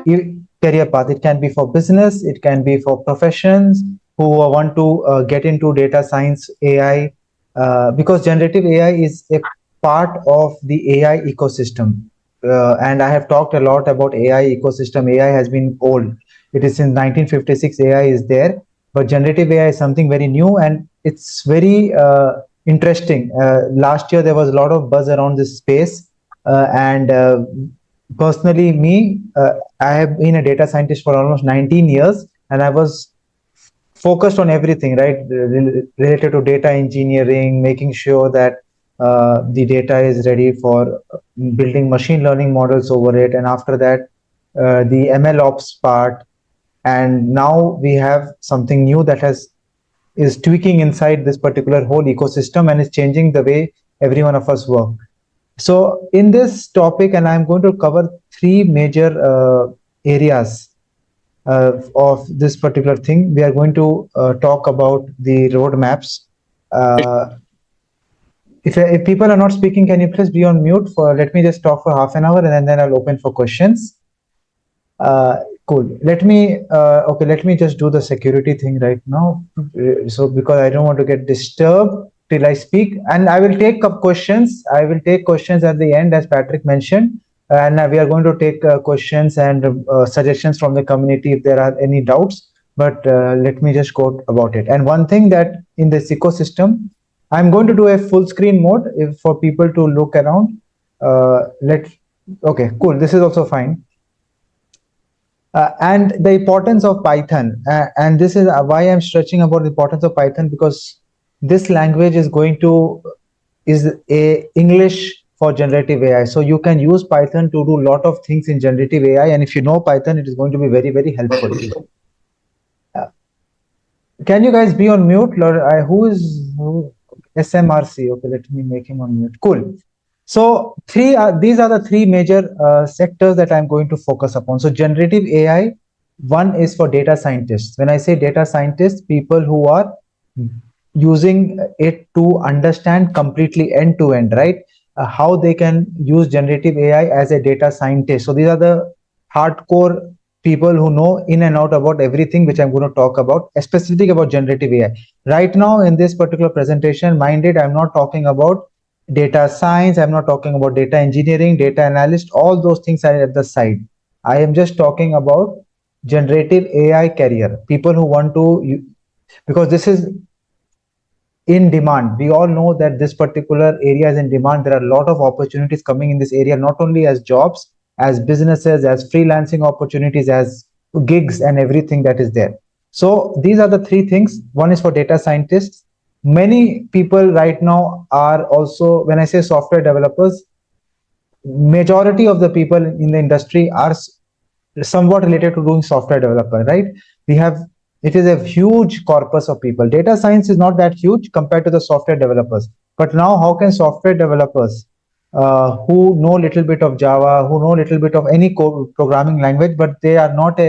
career path. It can be for business, it can be for professions who want to get into data science, AI, because generative AI is a part of the AI ecosystem. And I have talked a lot about AI ecosystem. AI has been old. It is in 1956, AI is there, but generative AI is something very new and it's very interesting. Last year, there was a lot of buzz around this space. And personally, I have been a data scientist for almost 19 years, and I was focused on everything, right, related to data engineering, making sure that the data is ready for building machine learning models over it, and after that, the ML ops part. And now we have something new that is tweaking inside this particular whole ecosystem and is changing the way every one of us work. So in this topic, and I'm going to cover three major areas of this particular thing. We are going to talk about the roadmaps. Uh, if people are not speaking, can you please be on mute for, let me just talk for half an hour and then I'll open for questions. Cool. Let me just do the security thing right now. So because I don't want to get disturbed till I speak, and I will take up questions. I will take questions at the end, as Patrick mentioned, and we are going to take questions and suggestions from the community if there are any doubts. But let me just go about it. And one thing that in this ecosystem, I'm going to do a full screen mode if for people to look around. Okay, cool. This is also fine. And the importance of Python, and this is why I'm stretching about the importance of Python, because this language is a English for generative AI. So you can use Python to do a lot of things in generative AI, and if you know Python, it is going to be very, very helpful. Can you guys be on mute? SMRC? Okay, let me make him on mute. Cool. So these are the three major sectors that I'm going to focus upon. So generative AI, one is for data scientists. When I say data scientists, people who are using it to understand completely end to end, right? How they can use generative AI as a data scientist. So these are the hardcore people who know in and out about everything which I'm going to talk about, specifically about generative AI. Right now in this particular presentation, minded, I'm not talking about data science, I'm not talking about data engineering, data analyst, all those things are at the side. I am just talking about generative AI career, people who want to, because this is in demand. We all know that this particular area is in demand. There are a lot of opportunities coming in this area, not only as jobs, as businesses, as freelancing opportunities, as gigs and everything that is there. So these are the three things. One is for data scientists. Many people right now are also, when I say software developers, majority of the people in the industry are somewhat related to doing software development, right? It is a huge corpus of people. Data science is not that huge compared to the software developers. But now, how can software developers who know a little bit of Java, who know a little bit of any programming language, but they are not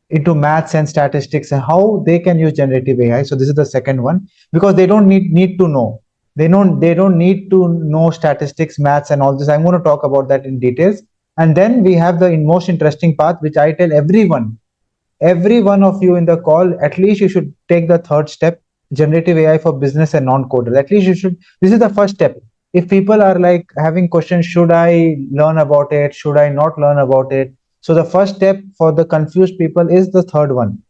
into maths and statistics, and how they can use generative AI? So this is the second one, because they don't need to know. They don't need to know statistics, maths, and all this. I'm going to talk about that in details. And then we have the most interesting part, which I tell every one of you in the call, at least you should take the third step, generative AI for business and non-coders. At least you should, this is the first step. If people are like having questions, should I learn about it? Should I not learn about it? So the first step for the confused people is the third one.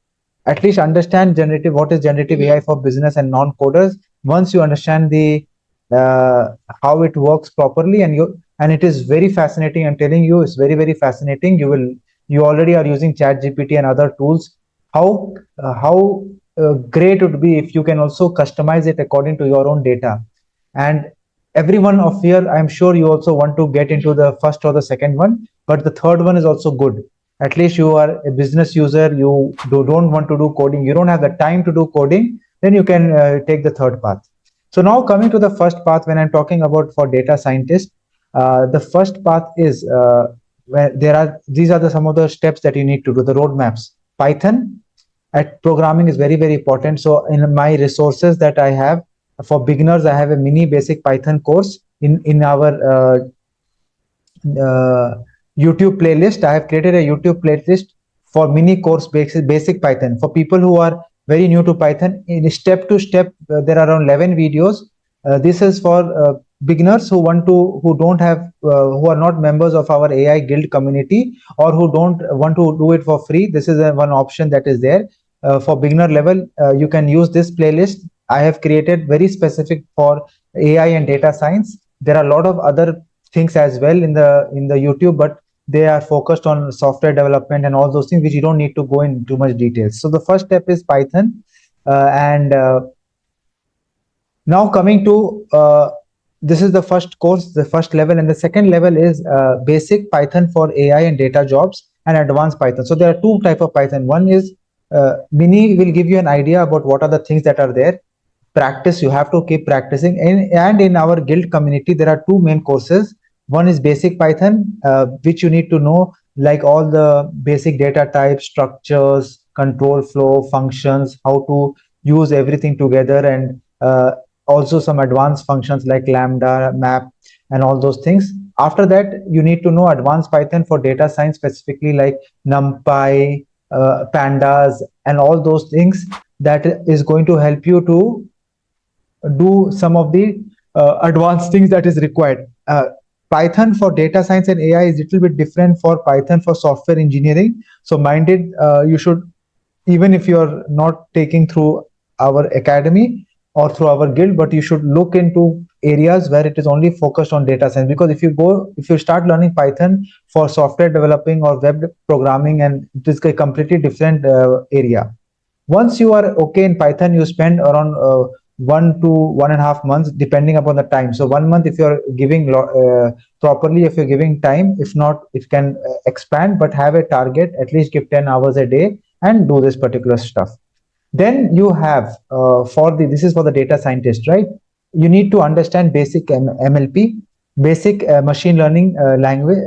At least understand what is generative AI for business and non-coders. Once you understand the how it works properly, and it is very fascinating. I'm telling you, it's very, very fascinating. You already are using Chat GPT and other tools. How great it would be if you can also customize it according to your own data. And everyone of here, I'm sure you also want to get into the first or the second one, but the third one is also good. At least you are a business user, you don't want to do coding, you don't have the time to do coding, then you can take the third path. So now coming to the first path, when I'm talking about for data scientists, the first path is these are some of the steps that you need to do, the roadmaps. Python at programming is very, very important. So in my resources that I have for beginners, I have a mini basic Python course in our YouTube playlist. I have created a YouTube playlist for mini course basic Python for people who are very new to Python. In step to step, there are around 11 videos. This is for beginners who don't have who are not members of our AI guild community, or who don't want to do it for free. This is one option that is there. For beginner level, you can use this playlist. I have created very specific for AI and data science. There are a lot of other things as well in the YouTube, but they are focused on software development and all those things, which you don't need to go in too much details. So the first step is Python, and now coming to this is the first course, the first level, and the second level is basic Python for AI and data jobs, and advanced Python. So there are two type of Python. One is mini will give you an idea about what are the things that are there. Practice, you have to keep practicing, and in our guild community there are two main courses. One is basic Python, which you need to know, like all the basic data types, structures, control flow, functions, how to use everything together, and also some advanced functions like lambda, map, and all those things. After that, you need to know advanced Python for data science, specifically like NumPy, pandas, and all those things that is going to help you to do some of the advanced things that is required. Python for data science and AI is a little bit different for Python for software engineering. So minded, you should, even if you're not taking through our academy or through our guild, but you should look into areas where it is only focused on data science. Because if you start learning Python for software developing or web programming, and it is a completely different area. Once you are okay in Python, you spend around 1 to 1.5 months, depending upon the time. So 1 month if you're giving properly, if you're giving time. If not, it can expand, but have a target, at least give 10 hours a day and do this particular stuff. Then you have this is for the data scientist, right? You need to understand basic MLP, basic machine learning language,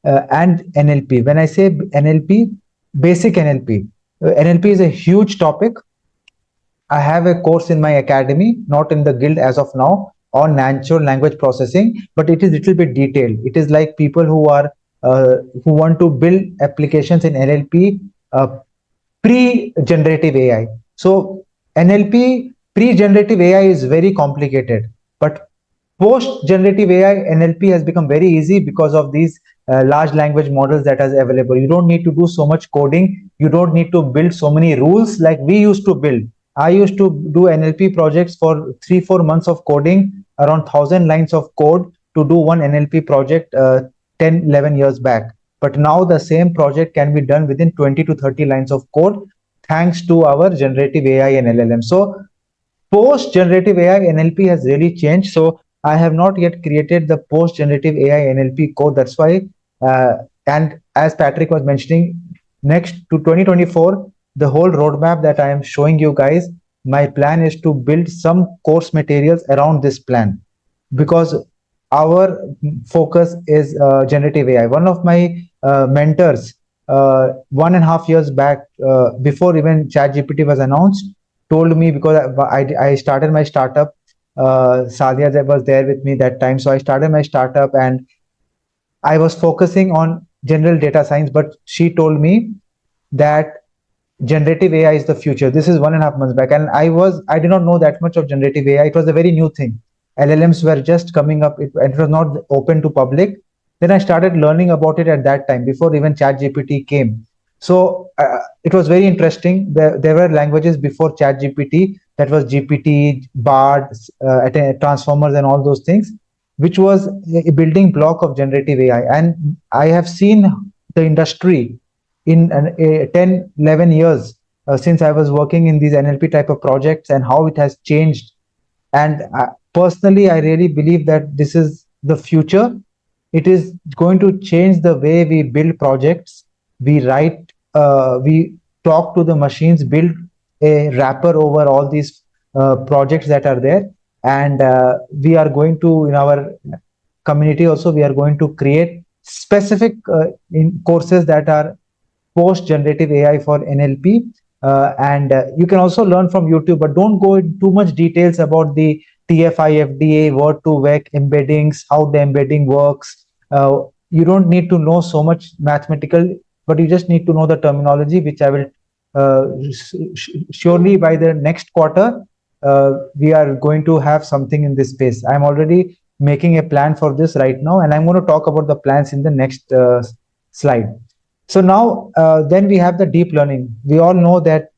and NLP. When I say NLP, basic NLP, NLP is a huge topic. I have a course in my academy, not in the guild as of now, on natural language processing, but it is little bit detailed. It is like people who are who want to build applications in NLP pre-generative AI. So NLP pre-generative AI is very complicated, but post-generative AI NLP has become very easy because of these large language models that are available. You don't need to do so much coding. You don't need to build so many rules like we used to build. I used to do NLP projects for 3-4 months of coding, around 1,000 lines of code to do one NLP project 10-11 years back. But now the same project can be done within 20 to 30 lines of code, thanks to our generative AI and LLM. So post generative AI NLP has really changed. So I have not yet created the post generative AI NLP code. That's why, and as Patrick was mentioning, next to 2024, the whole roadmap that I am showing you guys, my plan is to build some course materials around this plan, because our focus is generative AI. One of my mentors, 1.5 years back, before even Chat GPT was announced, told me, because I started my startup. Sadia was there with me that time, so I started my startup and I was focusing on general data science. But she told me that generative AI is the future. This is 1.5 months back, and I did not know that much of generative AI. It was a very new thing. LLMs were just coming up. It was not open to public. Then I started learning about it at that time, before even Chat GPT came. So it was very interesting. There were languages before Chat GPT, that was GPT, Bard, Transformers, and all those things, which was a building block of generative AI. And I have seen the industry in 10-11 years since I was working in these NLP type of projects, and how it has changed. And personally, I really believe that this is the future. It is going to change the way we build projects. We write, we talk to the machines, build a wrapper over all these projects that are there. And we are going to, in our community also, we are going to create specific in courses that are post generative AI for NLP. And you can also learn from YouTube, but don't go into too much details about the TFI, FDA, word to vec embeddings, how the embedding works, you don't need to know so much mathematical, but you just need to know the terminology, which I will surely by the next quarter, we are going to have something in this space. I'm already making a plan for this right now, and I'm going to talk about the plans in the next slide. So now, then we have the deep learning. We all know that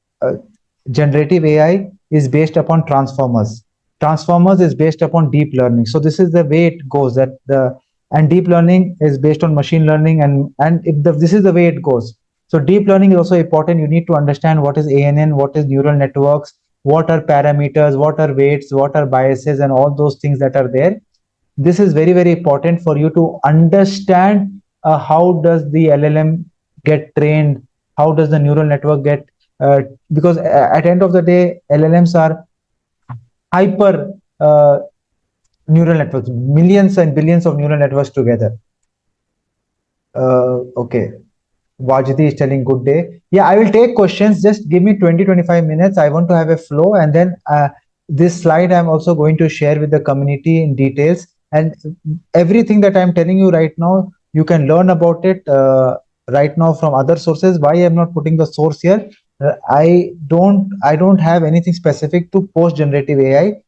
generative AI is based upon transformers. Transformers is based upon deep learning. So this is the way it goes. That the and deep learning is based on machine learning, and this is the way it goes. So deep learning is also important. You need to understand what is ANN, what is neural networks, what are parameters, what are weights, what are biases, and all those things that are there. This is very, very important for you to understand how does the LLM get trained, how does the neural network get, because at the end of the day, LLMs are hyper neural networks, millions and billions of neural networks together. Okay. Vajiti is telling good day. Yeah, I will take questions. Just give me 20-25 minutes. I want to have a flow, and then this slide I'm also going to share with the community in details. And everything that I'm telling you right now, you can learn about it right now from other sources. Why I'm not putting the source here? I don't have anything specific to post generative AI,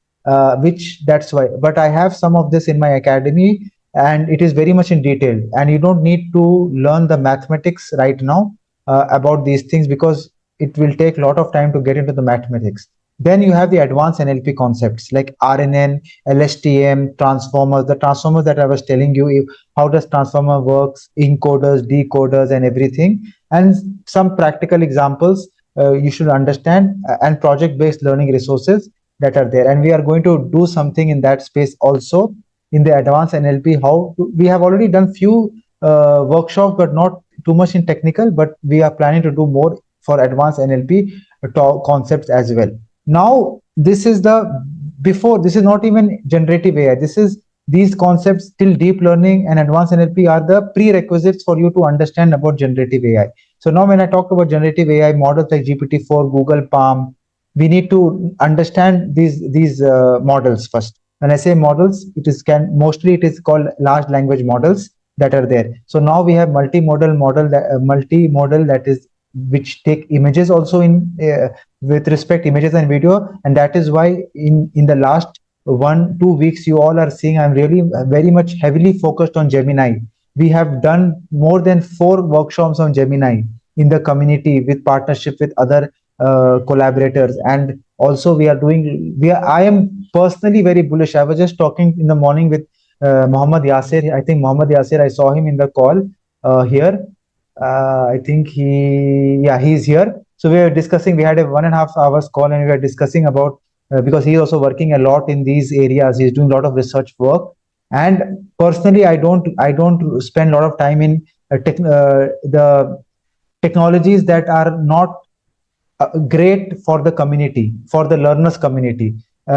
which that's why. But I have some of this in my academy, and it is very much in detail, and you don't need to learn the mathematics right now about these things, because it will take a lot of time to get into the mathematics. Then you have the advanced NLP concepts like RNN, LSTM, transformers, the transformers that I was telling you, how does transformer works, encoders, decoders, and everything, and some practical examples you should understand, and project-based learning resources that are there. And we are going to do something in that space also in the advanced NLP. We have already done few workshops, but not too much in technical, but we are planning to do more for advanced NLP concepts as well. Now, this is this is not even generative AI. These concepts till deep learning and advanced NLP are the prerequisites for you to understand about generative AI. So now when I talk about generative AI models like GPT-4, Google Palm, we need to understand these models first. When I say models, mostly it is called large language models that are there. So now we have multimodal that is which take images also in with respect images and video, and that is why in the last 1-2 weeks you all are seeing I'm really very much heavily focused on Gemini. We have done more than 4 workshops on Gemini in the community with partnership with other collaborators, and also I am personally very bullish. I was just talking in the morning with Mohammad Yasir. I think Mohammad Yasir, I saw him in the call here. I think he's here. So we were discussing, we had a 1.5 hours call, and we were discussing about, because he's also working a lot in these areas. He's doing a lot of research work. And personally, I don't spend a lot of time in the technologies that are not great for the community, for the learners community. We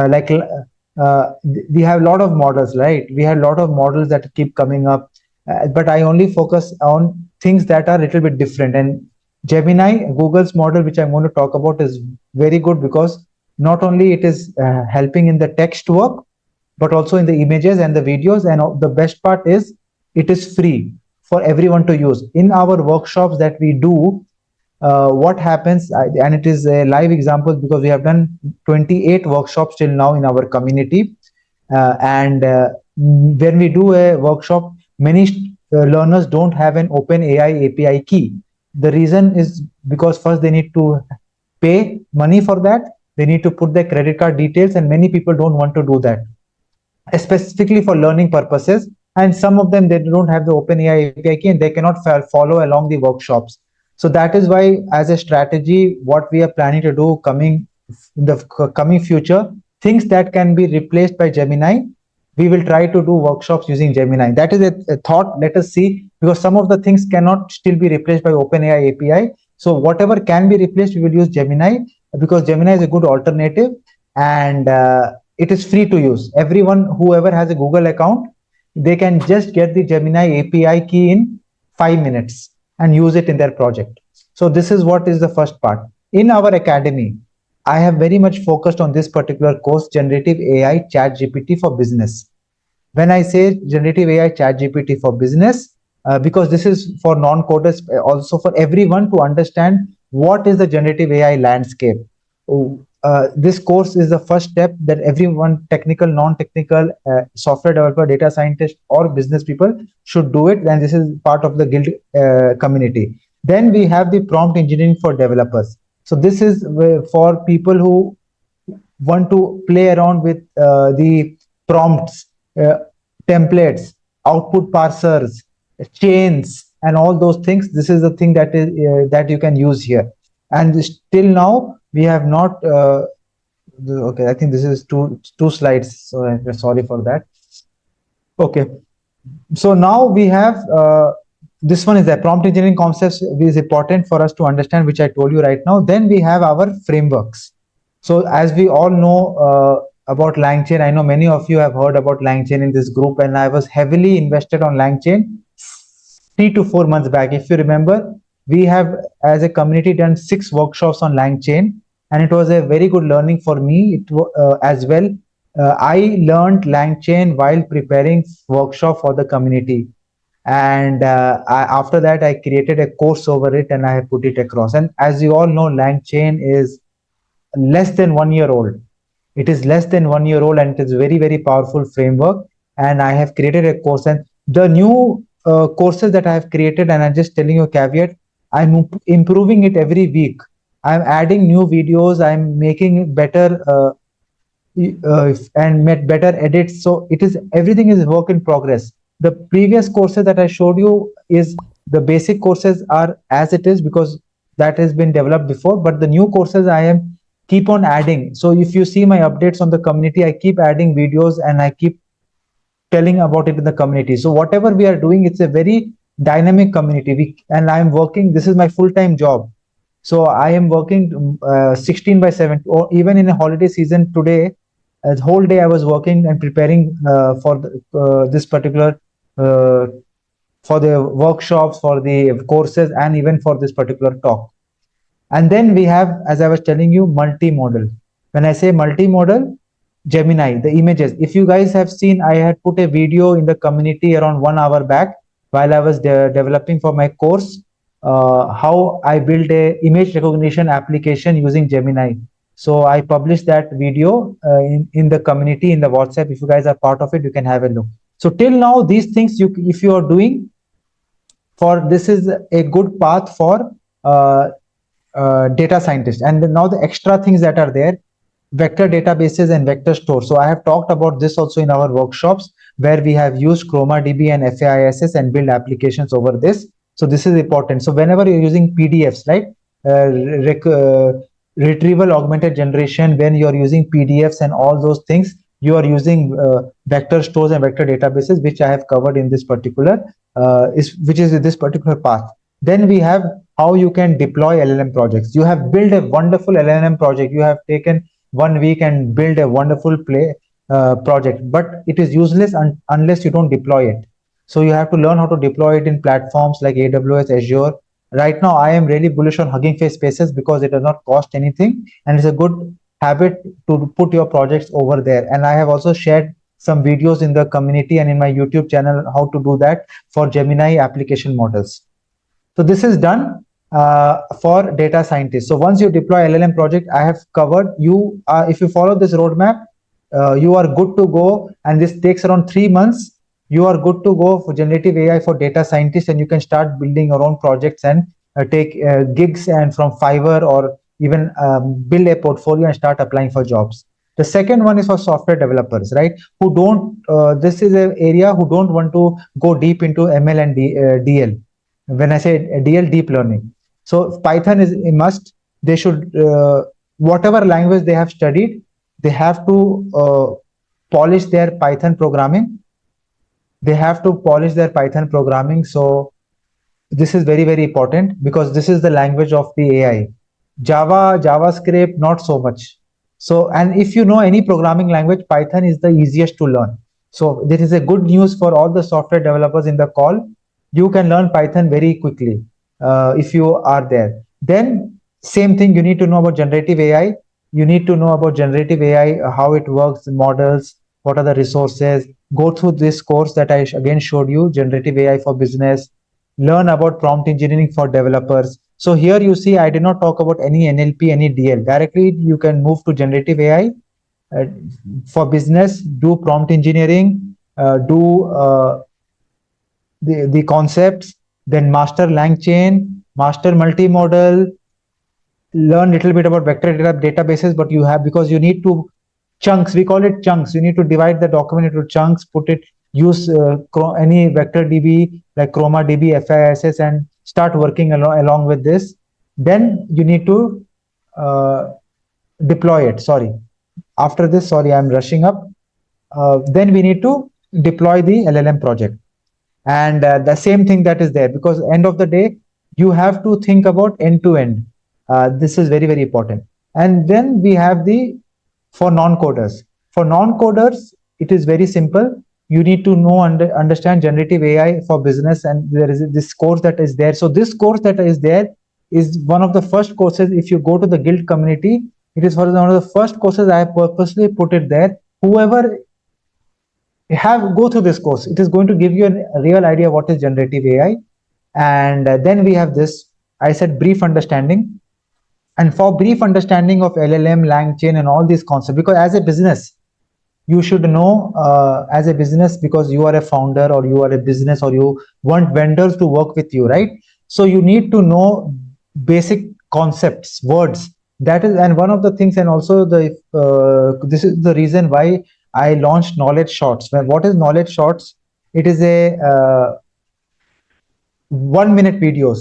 have a lot of models, right? We have a lot of models that keep coming up, but I only focus on things that are a little bit different. And Gemini, Google's model, which I'm going to talk about, is very good because not only it is helping in the text work, but also in the images and the videos. And the best part is it is free for everyone to use. In our workshops that we do, what happens, and it is a live example because we have done 28 workshops till now in our community. And when we do a workshop, many learners don't have an open AI API key. The reason is because first they need to pay money for that. They need to put their credit card details, and many people don't want to do that, specifically for learning purposes. And some of them, they don't have the open AI API key, and they cannot follow along the workshops. So that is why, as a strategy, what we are planning to do in the coming future, things that can be replaced by Gemini, we will try to do workshops using Gemini. That is a thought. Let us see, because some of the things cannot still be replaced by OpenAI API. So whatever can be replaced, we will use Gemini, because Gemini is a good alternative, and it is free to use. Everyone, whoever has a Google account, they can just get the Gemini API key in 5 minutes and use it in their project. So this is what is the first part. In our academy, I have very much focused on this particular course, Generative AI Chat GPT for Business. When I say Generative AI Chat GPT for Business, because this is for non-coders, also for everyone to understand what is the generative AI landscape. This course is the first step that everyone, technical, non-technical, software developer, data scientist, or business people should do it, and this is part of the guild community. Then we have the prompt engineering for developers. So this is for people who want to play around with the prompts, uh, templates, output parsers, chains, and all those things. This is the thing that is that you can use here. And still now we have not. Okay, I think this is two slides. So I'm sorry for that. Okay, so now we have this one is the prompt engineering concepts is important for us to understand, which I told you right now. Then we have our frameworks. So as we all know about LangChain, I know many of you have heard about LangChain in this group, and I was heavily invested on LangChain 3 to 4 months back. If you remember, we have as a community done 6 workshops on LangChain, and it was a very good learning for me as well. I learned LangChain while preparing workshop for the community, and after that I created a course over it and I have put it across. And as you all know, LangChain is less than 1 year old. It is less than 1 year old, and it is very, very powerful framework. And I have created a course, and the new courses that I have created, and I'm just telling you a caveat, I'm improving it every week. I'm adding new videos, I'm making it better and made better edits. So it is, everything is work in progress. The previous courses that I showed you is the basic courses are as it is because that has been developed before, but the new courses I am keep on adding. So if you see my updates on the community, I keep adding videos and I keep telling about it in the community. So whatever we are doing, it's a very dynamic community. And I'm working, this is my full-time job. So I am working 16/7, or even in a holiday season today, the whole day I was working and preparing for this particular, for the workshops, for the courses, and even for this particular talk. And then we have, as I was telling you, multimodal. When I say multimodal, Gemini, the images. If you guys have seen, I had put a video in the community around 1 hour back while I was developing for my course, how I built a image recognition application using Gemini. So I published that video in the community, in the WhatsApp. If you guys are part of it, you can have a look. So till now, these things, if you are doing, for this is a good path for data scientists. And now the extra things that are there, vector databases and vector store. So I have talked about this also in our workshops, where we have used ChromaDB and FAISS and build applications over this. So this is important. So whenever you're using PDFs, right, retrieval augmented generation, when you're using PDFs and all those things, you are using vector stores and vector databases, which I have covered in this particular, which is this particular path. Then we have how you can deploy LLM projects. You have built a wonderful LLM project. You have taken 1 week and build a wonderful project, but it is useless unless you don't deploy it. So you have to learn how to deploy it in platforms like AWS, Azure. Right now, I am really bullish on Hugging Face Spaces because it does not cost anything, and it's a good habit to put your projects over there. And I have also shared some videos in the community and in my YouTube channel how to do that for Gemini application models. So this is done for data scientists. So once you deploy LLM project, I have covered you. If you follow this roadmap, you are good to go. And this takes around 3 months. You are good to go for generative AI for data scientists, and you can start building your own projects and take gigs and from Fiverr, or even build a portfolio and start applying for jobs. The second one is for software developers, right? Who don't, this is an area who don't want to go deep into ML and DL. When I say DL, deep learning. So Python is a must. They should, whatever language they have studied, they have to polish their Python programming. They have to polish their Python programming. So this is very, very important because this is the language of the AI. Java, JavaScript, not so much. So, and if you know any programming language, Python is the easiest to learn. So this is a good news for all the software developers in the call. You can learn Python very quickly if you are there. Then same thing, you need to know about generative AI. You need to know about generative AI, how it works, models, what are the resources. Go through this course that I again showed you, generative AI for business, learn about prompt engineering for developers. So here you see, I did not talk about any NLP, any DL. Directly, you can move to generative AI. Uh, for business, do prompt engineering, do the concepts, then master LangChain, master multimodal, learn little bit about vector databases, but you have, because you need to chunks, we call it chunks, you need to divide the document into chunks, put it, use any vector DB like Chroma DB, FISS, and start working along with this. Then you need to deploy it. Sorry, after this, sorry, I'm rushing up. Then we need to deploy the LLM project, and the same thing that is there, because end of the day you have to think about end to end. This is very important. And then we have the, for non-coders, it is very simple. You need to know understand generative AI for business, and there is this course that is there. So this course that is there is one of the first courses. If you go to the guild community, it is one of the first courses I have purposely put it there. Whoever have go through this course, it is going to give you a real idea what is generative AI. And then we have this, I said, brief understanding. And for brief understanding of LLM, LangChain, and all these concepts, because as a business, you should know, as a business, because you are a founder or you are a business or you want vendors to work with you, right? So you need to know basic concepts, words. That is, and one of the things, and also the this is the reason why I launched Knowledge Shorts. What is Knowledge Shorts? It is a 1 minute videos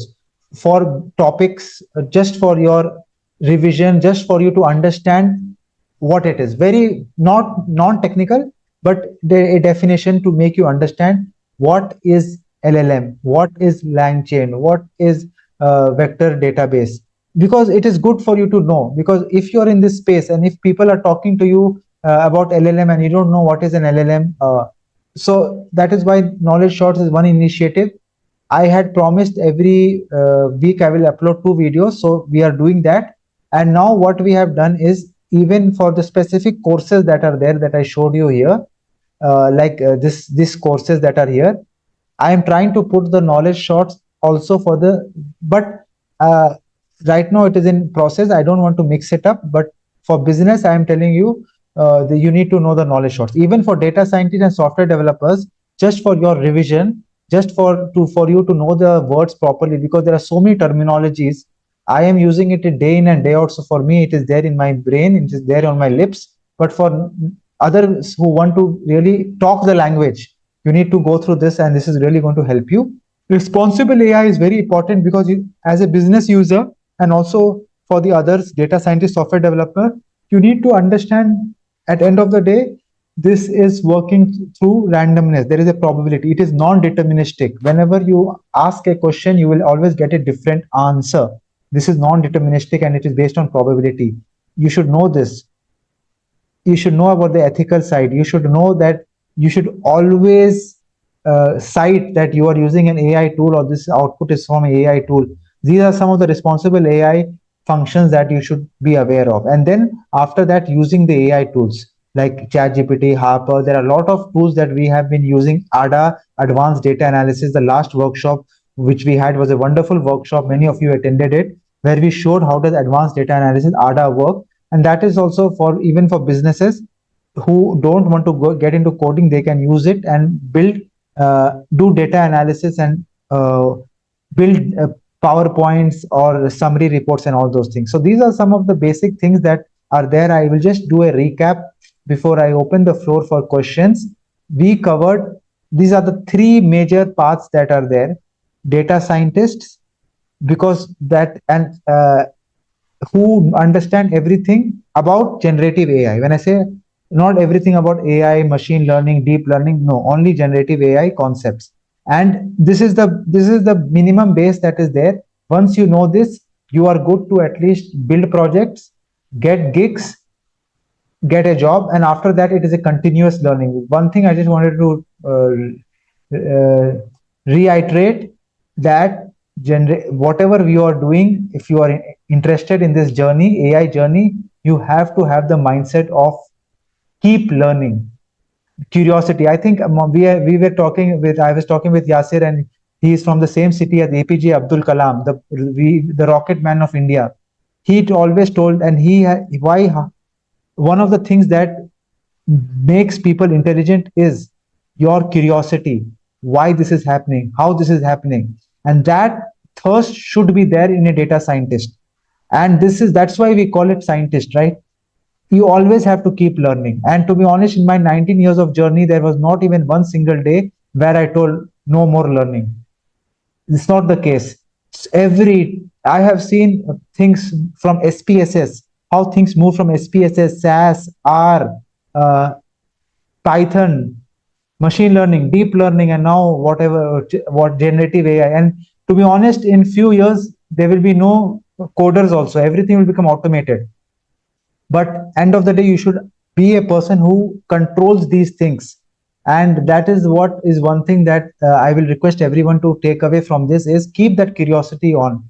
for topics, just for your revision, just for you to understand what it is. Very not non-technical, but a definition to make you understand what is LLM, what is LangChain, what is vector database, because it is good for you to know. Because if you're in this space and if people are talking to you about LLM and you don't know what is an LLM, so that is why Knowledge Shorts is one initiative. I had promised every week I will upload 2 videos, so we are doing that. And now what we have done is, even for the specific courses that are there that I showed you here, like this courses that are here, I am trying to put the Knowledge Shorts also for the, but right now it is in process. I don't want to mix it up, but for business, I am telling you, you need to know the Knowledge Shorts. Even for data scientists and software developers, just for your revision, just for you to know the words properly, because there are so many terminologies. I am using it day in and day out. So for me, it is there in my brain, it is there on my lips. But for others who want to really talk the language, you need to go through this, and this is really going to help you. Responsible AI is very important, because you, as a business user, and also for the others, data scientist, software developer, you need to understand, at the end of the day, this is working through randomness. There is a probability. It is non-deterministic. Whenever you ask a question, you will always get a different answer. This is non-deterministic, and it is based on probability. You should know this. You should know about the ethical side. You should know that you should always cite that you are using an AI tool, or this output is from an AI tool. These are some of the responsible AI functions that you should be aware of. And then after that, using the AI tools like Chat GPT, Harper. There are a lot of tools that we have been using. ADA, Advanced Data Analysis. The last workshop which we had was a wonderful workshop. Many of you attended it, where we showed how does Advanced Data Analysis, ADA, work. And that is also for even for businesses who don't want to get into coding. They can use it and build, do data analysis, and build PowerPoints or summary reports and all those things. So these are some of the basic things that are there. I will just do a recap before I open the floor for questions. We covered, these are the 3 major paths that are there. Data scientists, because that, and who understand everything about generative AI. When I say not everything about AI, machine learning, deep learning, no, only generative AI concepts. And this is the minimum base that is there. Once you know this, you are good to at least build projects, get gigs, get a job, and after that it is a continuous learning. One thing I just wanted to reiterate, that whatever you are doing, if you are interested in this journey, AI journey, you have to have the mindset of keep learning, curiosity. I think we were talking with, I was talking with Yasir, and He is from the same city as APJ Abdul Kalam, the rocket man of India. He always told, and why one of the things that makes people intelligent is your curiosity. Why this is happening? How this is happening? And that thirst should be there in a data scientist. And that's why we call it scientist, right? You always have to keep learning. And to be honest, in my 19 years of journey, there was not even one single day where I told no more learning. It's not the case. I have seen things from SPSS, how things move from SPSS, SAS, R, uh, Python, machine learning, deep learning, and now what generative AI. And to be honest, in few years there will be no coders also. Everything will become automated. But end of the day, you should be a person who controls these things. And that is what is one thing that I will request everyone to take away from this is keep that curiosity on.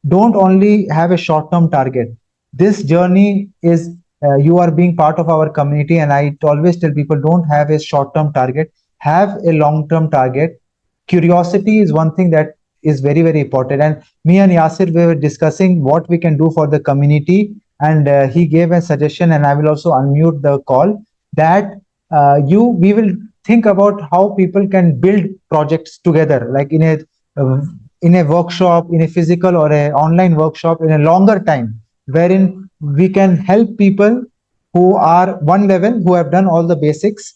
Don't only have a short-term target. This journey is you are being part of our community, and I always tell people don't have a short-term target, have a long-term target. Curiosity is one thing that is very, very important. And me and Yasir, we were discussing what we can do for the community, and he gave a suggestion, and I will also unmute the call that we will think about how people can build projects together, like in a workshop, in a physical or a online workshop, in a longer time, wherein we can help people who are one level, who have done all the basics,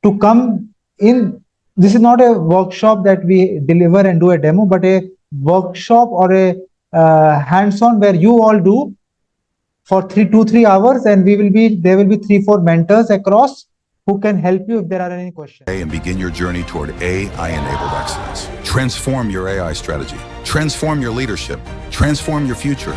to come in. This is not a workshop that we deliver and do a demo, but a workshop or a hands-on where you all do for 3 hours, and there will be 3-4 mentors across who can help you if there are any questions. And begin your journey toward AI-enabled excellence. Transform your AI strategy. Transform your leadership. Transform your future.